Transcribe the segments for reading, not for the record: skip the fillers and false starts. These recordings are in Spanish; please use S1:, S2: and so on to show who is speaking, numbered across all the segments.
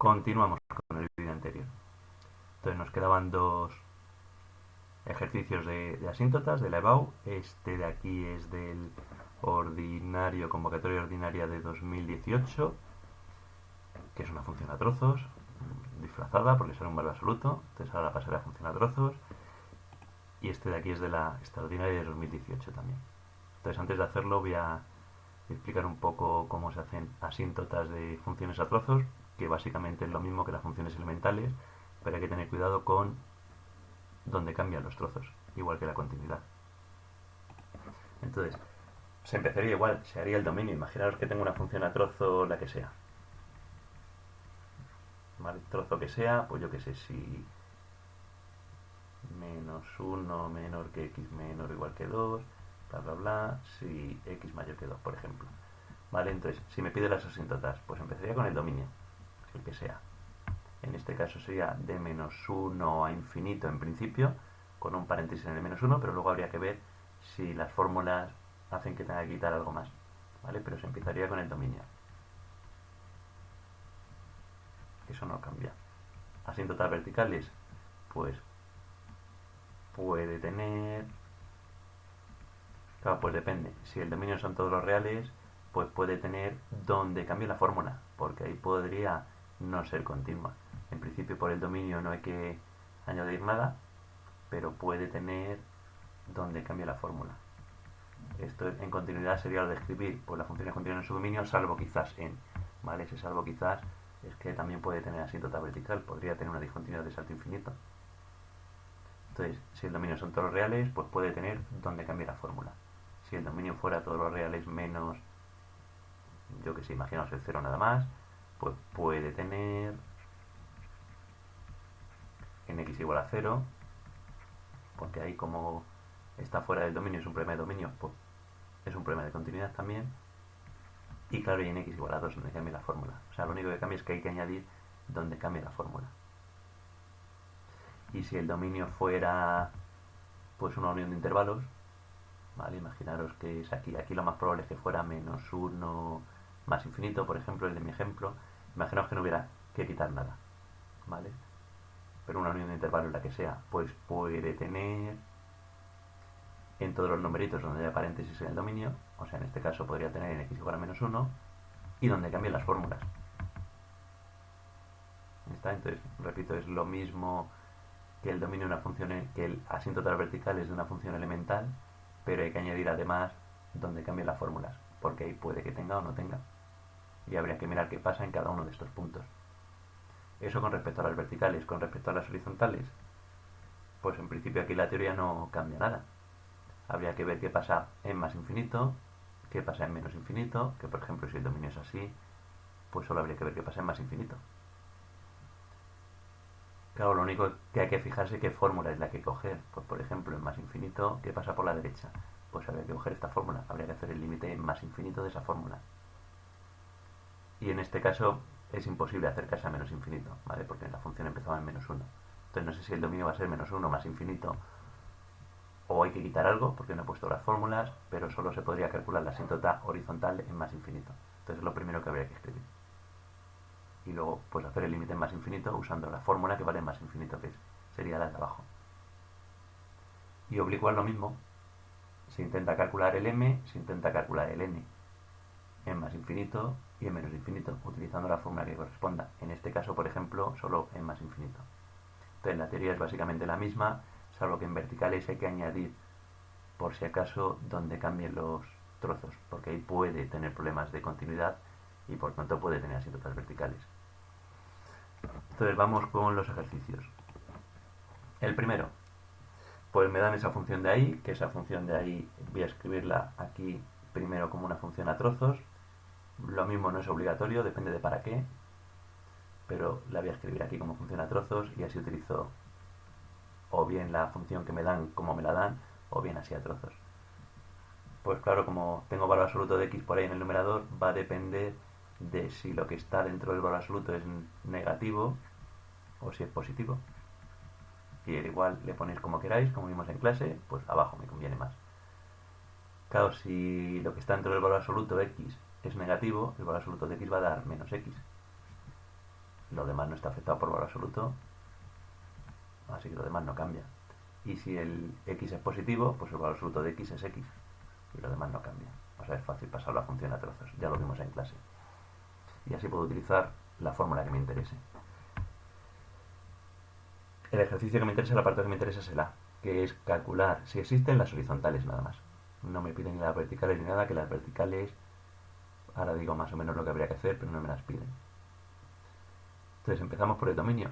S1: Continuamos con el vídeo anterior. Entonces nos quedaban dos ejercicios de asíntotas de la EBAU. Este de aquí es del ordinario, convocatoria ordinaria de 2018, que es una función a trozos, disfrazada porque será un valor absoluto. Entonces ahora pasaré a función a trozos. Y este de aquí es de la extraordinaria de 2018 también. Entonces antes de hacerlo voy a explicar un poco cómo se hacen asíntotas de funciones a trozos, que básicamente es lo mismo que las funciones elementales, pero hay que tener cuidado con dónde cambian los trozos, igual que la continuidad. Entonces, se empezaría igual, se haría el dominio. Imaginaros que tengo una función a trozo, la que sea. ¿Vale? Trozo que sea, pues yo que sé, si menos 1 menor que x menor o igual que 2, bla bla bla, si x mayor que 2, por ejemplo. ¿Vale? Entonces, si me pide las asíntotas, pues empezaría con el dominio, el que sea. En este caso sería de menos 1 a infinito en principio, con un paréntesis en el menos 1, pero luego habría que ver si las fórmulas hacen que tenga que quitar algo más. ¿Vale? Pero se empezaría con el dominio. Eso no cambia. Asíntotas verticales, pues puede tener... Claro, pues depende. Si el dominio son todos los reales, pues puede tener donde cambie la fórmula, porque ahí podría no ser continua. En principio por el dominio no hay que añadir nada, pero puede tener donde cambie la fórmula. Esto en continuidad sería lo de escribir pues la función es continua en su dominio, salvo quizás en. ¿Vale? Ese salvo quizás es que también puede tener asíntota vertical, podría tener una discontinuidad de salto infinito. Entonces, si el dominio son todos los reales, pues puede tener donde cambie la fórmula. Si el dominio fuera todos los reales menos, yo que sé, imaginaos el 0 nada más, pues puede tener en x igual a 0, porque ahí como está fuera del dominio, es un problema de dominio, pues es un problema de continuidad también. Y claro, y en x igual a 2 donde cambia la fórmula. O sea, lo único que cambia es que hay que añadir donde cambia la fórmula. Y si el dominio fuera pues una unión de intervalos, ¿vale? Imaginaros que es aquí. Aquí lo más probable es que fuera menos 1 más infinito, por ejemplo, el de mi ejemplo. Imaginaos que no hubiera que quitar nada, ¿vale? Pero una unión de intervalos, la que sea, pues puede tener en todos los numeritos donde haya paréntesis en el dominio, o sea, en este caso podría tener en x igual a menos 1, y donde cambien las fórmulas. ¿Está? Entonces, repito, es lo mismo que el dominio de una función, que el asíntotas verticales de una función elemental, pero hay que añadir además donde cambien las fórmulas, porque ahí puede que tenga o no tenga. Y habría que mirar qué pasa en cada uno de estos puntos. Eso con respecto a las verticales. Con respecto a las horizontales, pues en principio aquí la teoría no cambia nada. Habría que ver qué pasa en más infinito, qué pasa en menos infinito, que por ejemplo si el dominio es así, pues solo habría que ver qué pasa en más infinito. Claro, lo único que hay que fijarse es qué fórmula es la que coger. Pues por ejemplo, en más infinito, ¿qué pasa por la derecha? Pues habría que coger esta fórmula, habría que hacer el límite en más infinito de esa fórmula. Y en este caso es imposible acercarse a menos infinito, ¿vale? Porque la función empezaba en menos 1. Entonces no sé si el dominio va a ser menos 1 más infinito, o hay que quitar algo, porque no he puesto las fórmulas, pero solo se podría calcular la asíntota horizontal en más infinito. Entonces es lo primero que habría que escribir. Y luego pues hacer el límite en más infinito usando la fórmula que vale en más infinito, que sería la de abajo. Y oblicuar lo mismo. Se intenta calcular el m, se intenta calcular el n en más infinito y en menos infinito, utilizando la fórmula que corresponda. En este caso, por ejemplo, solo en más infinito. Entonces la teoría es básicamente la misma, salvo que en verticales hay que añadir, por si acaso, donde cambien los trozos, porque ahí puede tener problemas de continuidad y por tanto puede tener asíntotas verticales. Entonces vamos con los ejercicios. El primero, pues me dan esa función de ahí, que esa función de ahí voy a escribirla aquí primero como una función a trozos. Lo mismo no es obligatorio, depende de para qué, pero la voy a escribir aquí como función a trozos y así utilizo o bien la función que me dan como me la dan, o bien así a trozos. Pues claro, como tengo valor absoluto de x por ahí en el numerador, va a depender de si lo que está dentro del valor absoluto es negativo o si es positivo. Y igual le ponéis como queráis, como vimos en clase, pues abajo me conviene más. Claro, si lo que está dentro del valor absoluto x es negativo, el valor absoluto de x va a dar menos x. Lo demás no está afectado por valor absoluto, así que lo demás no cambia. Y si el x es positivo, pues el valor absoluto de x es x, y lo demás no cambia. O sea, es fácil pasar la función a trozos, ya lo vimos en clase. Y así puedo utilizar la fórmula que me interese. El ejercicio que me interesa, el apartado que me interesa es el A, que es calcular si existen las horizontales nada más. No me piden ni las verticales ni nada, que las verticales, ahora digo más o menos lo que habría que hacer, pero no me las piden. Entonces empezamos por el dominio.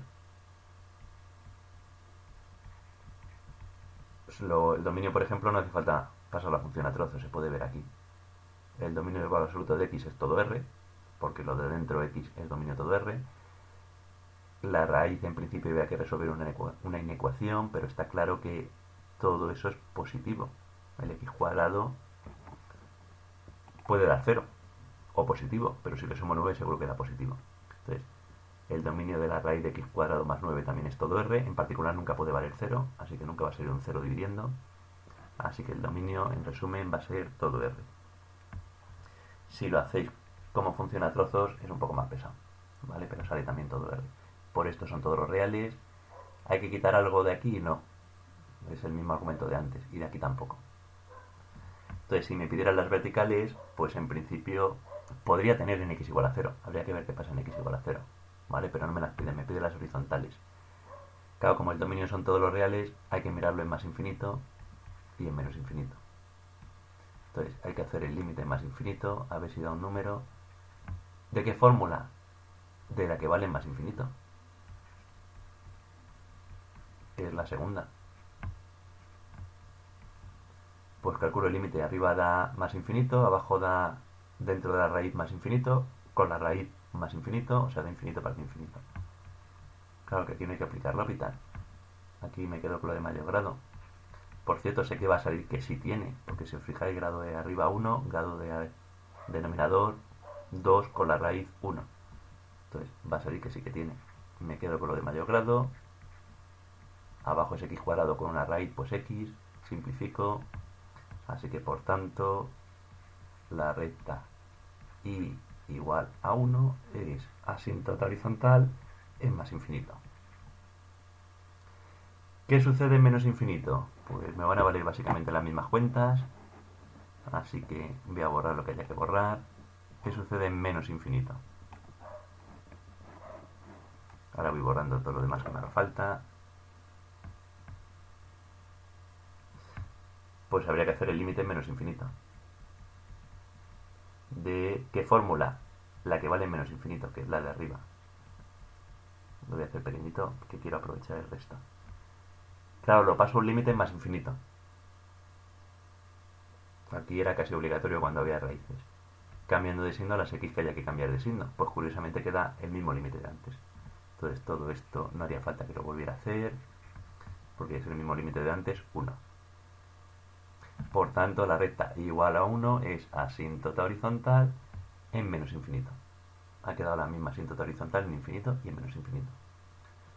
S1: El dominio, por ejemplo, no hace falta pasar la función a trozos, se puede ver aquí. El dominio del valor absoluto de x es todo R, porque lo de dentro x es dominio todo R. La raíz en principio había que resolver una inecuación, pero está claro que todo eso es positivo. El x cuadrado puede dar 0 o positivo, pero si le sumo 9 seguro que da positivo. Entonces, el dominio de la raíz de x cuadrado más 9 también es todo R, en particular nunca puede valer 0, así que nunca va a ser un 0 dividiendo. Así que el dominio, en resumen, va a ser todo R. Si lo hacéis como funciona a trozos, es un poco más pesado, ¿vale? Pero sale también todo R. Por esto son todos los reales. ¿Hay que quitar algo de aquí? No. Es el mismo argumento de antes, y de aquí tampoco. Entonces, si me pidieran las verticales, pues en principio podría tener en x igual a 0. Habría que ver qué pasa en x igual a 0, ¿vale? Pero no me las piden, me piden las horizontales. Claro, como el dominio son todos los reales, hay que mirarlo en más infinito y en menos infinito. Entonces, hay que hacer el límite en más infinito, a ver si da un número. ¿De qué fórmula? De la que vale en más infinito, que es la segunda. Pues calculo el límite, arriba da más infinito, abajo da dentro de la raíz más infinito, con la raíz más infinito, o sea, de infinito parte infinito. Claro que aquí no hay que aplicar L'Hopital. Aquí me quedo con lo de mayor grado. Por cierto, sé que va a salir que sí tiene, porque si os fijáis, grado de arriba 1, grado de denominador 2 con la raíz 1. Entonces, va a salir que sí que tiene. Me quedo con lo de mayor grado. Abajo es x cuadrado con una raíz, pues x. Simplifico. Así que, por tanto, la recta y igual a 1 es asíntota horizontal en más infinito. ¿Qué sucede en menos infinito? Pues me van a valer básicamente las mismas cuentas, así que voy a borrar lo que haya que borrar. ¿Qué sucede en menos infinito? Ahora voy borrando todo lo demás que me haga falta. Pues habría que hacer el límite en menos infinito. ¿De qué fórmula? La que vale en menos infinito, que es la de arriba. Lo voy a hacer pequeñito, que quiero aprovechar el resto. Claro, lo paso a un límite en más infinito. Aquí era casi obligatorio cuando había raíces. Cambiando de signo a las x que haya que cambiar de signo. Pues curiosamente queda el mismo límite de antes. Entonces todo esto no haría falta que lo volviera a hacer, porque es el mismo límite de antes, 1. Por tanto, la recta igual a 1 es asíntota horizontal en menos infinito. Ha quedado la misma asíntota horizontal en infinito y en menos infinito.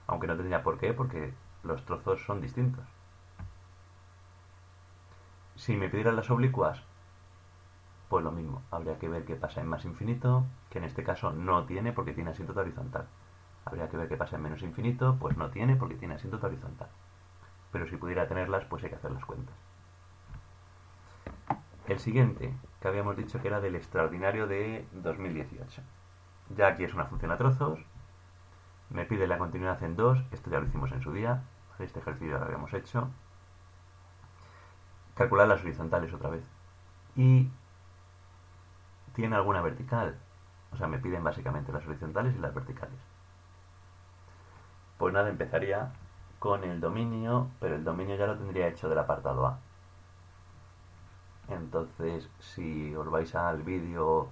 S1: Aunque no tendría por qué, porque los trozos son distintos. Si me pidieran las oblicuas, pues lo mismo. Habría que ver qué pasa en más infinito, que en este caso no tiene porque tiene asíntota horizontal. Habría que ver qué pasa en menos infinito, pues no tiene porque tiene asíntota horizontal. Pero si pudiera tenerlas, pues hay que hacer las cuentas. El siguiente, que habíamos dicho que era del extraordinario de 2018. Ya aquí es una función a trozos. Me pide la continuidad en 2. Esto ya lo hicimos en su día. Este ejercicio lo habíamos hecho. Calcular las horizontales otra vez. Y tiene alguna vertical. O sea, me piden básicamente las horizontales y las verticales. Pues nada, empezaría con el dominio, pero el dominio ya lo tendría hecho del apartado A. Entonces, si os vais al vídeo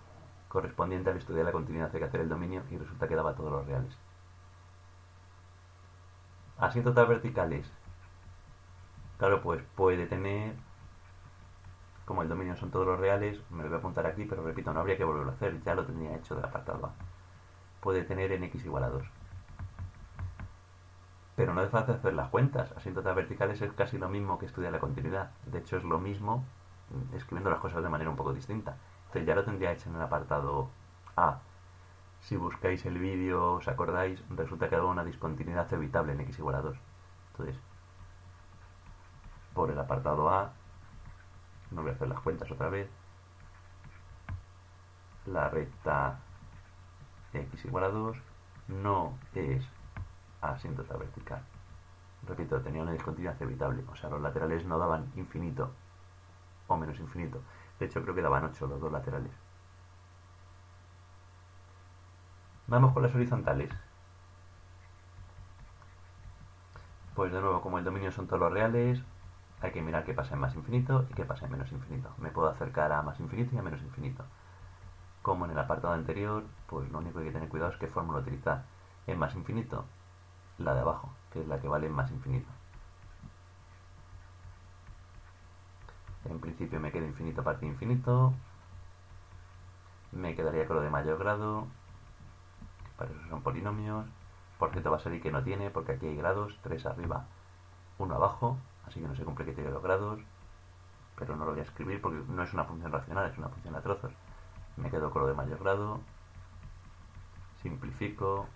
S1: correspondiente al estudio de la continuidad, hay que hacer el dominio y resulta que daba todos los reales. Asíntotas verticales. Claro, pues puede tener, como el dominio son todos los reales, me lo voy a apuntar aquí, pero repito, no habría que volverlo a hacer, ya lo tendría hecho del apartado A. Puede tener en x igual a 2. Pero no hace falta hacer las cuentas. Asíntotas verticales es casi lo mismo que estudiar la continuidad. De hecho, es lo mismo escribiendo las cosas de manera un poco distinta. Entonces ya lo tendría hecho en el apartado A. Si buscáis el vídeo, os acordáis, resulta que hay una discontinuidad evitable en x igual a 2. Entonces, por el apartado A, no voy a hacer las cuentas otra vez, la recta x igual a 2 no es asíntota vertical. Repito, tenía una discontinuidad evitable, o sea, los laterales no daban infinito o menos infinito. De hecho, creo que daban 8 los dos laterales. Vamos con las horizontales. Pues de nuevo, como el dominio son todos los reales, hay que mirar qué pasa en más infinito y qué pasa en menos infinito. Me puedo acercar a más infinito y a menos infinito. Como en el apartado anterior, pues lo único que hay que tener cuidado es qué fórmula utilizar. En más infinito, la de abajo, que es la que vale en más infinito. En principio me queda infinito partido infinito. Me quedaría con lo de mayor grado. Para eso son polinomios. Por cierto, va a salir que no tiene, porque aquí hay grados, 3 arriba, 1 abajo, así que no se cumple el criterio de los grados, pero no lo voy a escribir porque no es una función racional, es una función a trozos. Me quedo con lo de mayor grado, simplifico,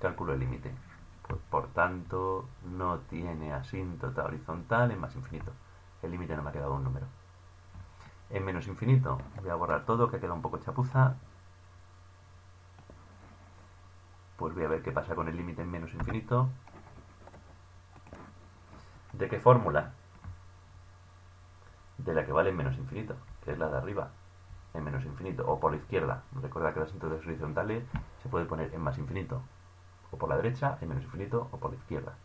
S1: cálculo el límite. Pues, por tanto, no tiene asíntota horizontal en más infinito. El límite no me ha quedado un número. En menos infinito voy a borrar todo, que queda un poco chapuza. Pues voy a ver qué pasa con el límite en menos infinito. ¿De qué fórmula? De la que vale en menos infinito, que es la de arriba, en menos infinito, o por la izquierda. Recuerda que las asíntotas horizontales se puede poner en más infinito, o por la derecha, en menos infinito, o por la izquierda.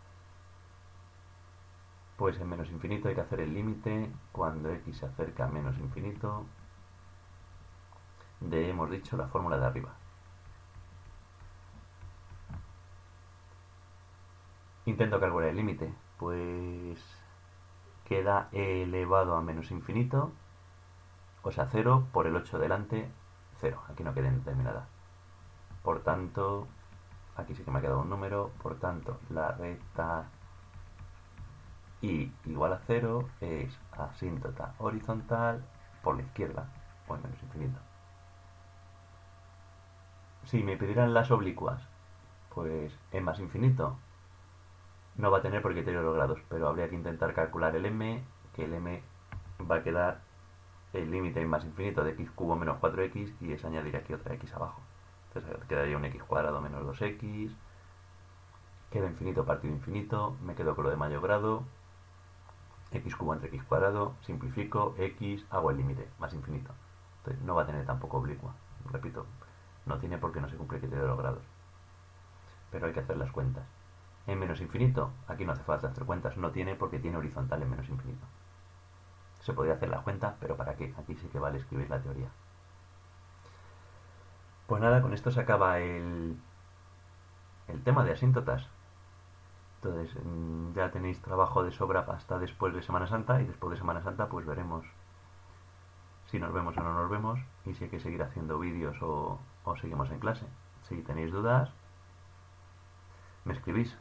S1: Pues en menos infinito hay que hacer el límite cuando x se acerca a menos infinito de, hemos dicho, la fórmula de arriba. Intento calcular el límite, pues queda e elevado a menos infinito, o sea 0 por el 8 delante, 0, aquí no queda indeterminada. Por tanto, aquí sí que me ha quedado un número, por tanto la recta y igual a 0 es asíntota horizontal por la izquierda, o en menos infinito. Si me pidieran las oblicuas, pues en más infinito no va a tener por criterio de los grados, pero habría que intentar calcular el m, que el m va a quedar el límite en más infinito de x cubo menos 4x y es añadir aquí otra x abajo. Entonces quedaría un x cuadrado menos 2x, queda infinito partido infinito, me quedo con lo de mayor grado, x cubo entre x cuadrado, simplifico, x, hago el límite, más infinito. Entonces no va a tener tampoco oblicua, repito, no tiene porque no se cumple el criterio de los grados. Pero hay que hacer las cuentas. En menos infinito, aquí no hace falta hacer cuentas, no tiene porque tiene horizontal en menos infinito. Se podría hacer las cuentas, pero ¿para qué? Aquí sí que vale escribir la teoría. Pues nada, con esto se acaba el tema de asíntotas. Entonces ya tenéis trabajo de sobra hasta después de Semana Santa y después de Semana Santa pues veremos si nos vemos o no nos vemos y si hay que seguir haciendo vídeos o seguimos en clase. Si tenéis dudas, me escribís.